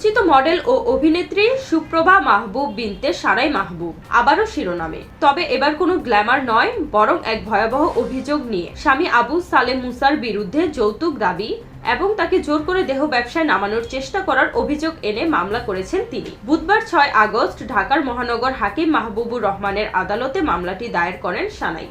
আলোচিত মডেল ও অভিনেত্রী সুপ্রভা মাহবুব বিনতে সানাই মাহবুব আবারও শিরোনামে। তবে এবার কোনো গ্ল্যামার নয়, বরং এক ভয়াবহ অভিযোগ নিয়ে। স্বামী আবু সালেম মুসার বিরুদ্ধে যৌতুক দাবি এবং তাকে জোর করে দেহ ব্যবসায় নামানোর চেষ্টা করার অভিযোগ এনে মামলা করেছেন তিনি। বুধবার ৬ আগস্ট ঢাকার মহানগর হাকিম মাহবুবুর রহমানের আদালতে মামলাটি দায়ের করেন সানাই।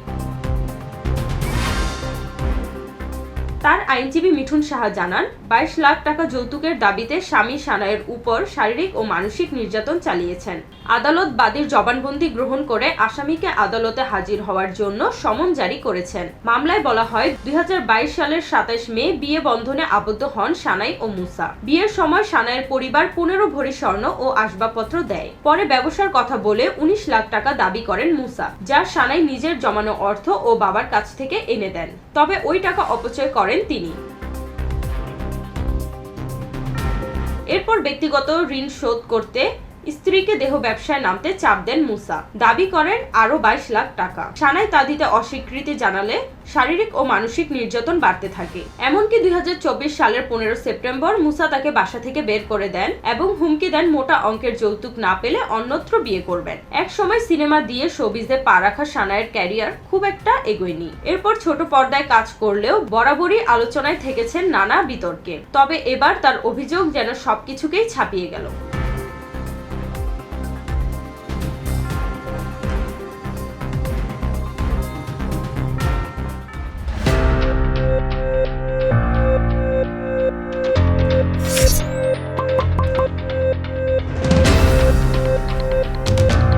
তার আইনজীবী মিঠুন সাহা জানান, ২২ লাখ টাকা যৌতুকের দাবিতে স্বামী সানাইয়ের উপর শারীরিক ও মানসিক নির্যাতন চালিয়েছেন। আদালত বাদীর জবানবন্দি গ্রহণ করে আসামিকে আদালতে হাজির হওয়ার জন্য সমন জারি করেছেন। মামলায় বলা হয়, ২০২২ সালের ২৭ মে বিয়ে বন্ধনে আবদ্ধ হন সানাই ও মুসা। বিয়ের সময় সানাইয়ের পরিবার ১৫ ভরি স্বর্ণ ও আসবাবপত্র দেয়। পরে ব্যবসার কথা বলে ১৯ লাখ টাকা দাবি করেন মুসা, যা সানাই নিজের জমানো অর্থ ও বাবার কাছ থেকে এনে দেন। তবে ওই টাকা অপচয় করেন তিনি। এরপর ব্যক্তিগত ঋণ শোধ করতে স্ত্রীকে দেহ ব্যবসায় নামতে চাপ দেন মুসা। দাবি করেন আরো ২২ লাখ টাকা। সানাই তা দিতে অস্বীকৃতি জানালে শারীরিক ও মানসিক নির্যাতন বাড়তে থাকে। এমনকি ২০২৪ সালের ১৫ সেপ্টেম্বর মুসা তাকে বাসা থেকে বের করে দেন এবং হুমকি দেন মোটা অঙ্কের যৌতুক না পেলে অন্যত্র বিয়ে করবেন। এক সময় সিনেমা দিয়ে শোবিজে পা রাখা সানাইয়ের ক্যারিয়ার খুব একটা এগোয়নি। এরপর ছোট পর্দায় কাজ করলেও বরাবরই আলোচনায় থেকেছেন নানা বিতর্কে। তবে এবার তার অভিযোগ যেন সবকিছুকেই ছাপিয়ে গেল।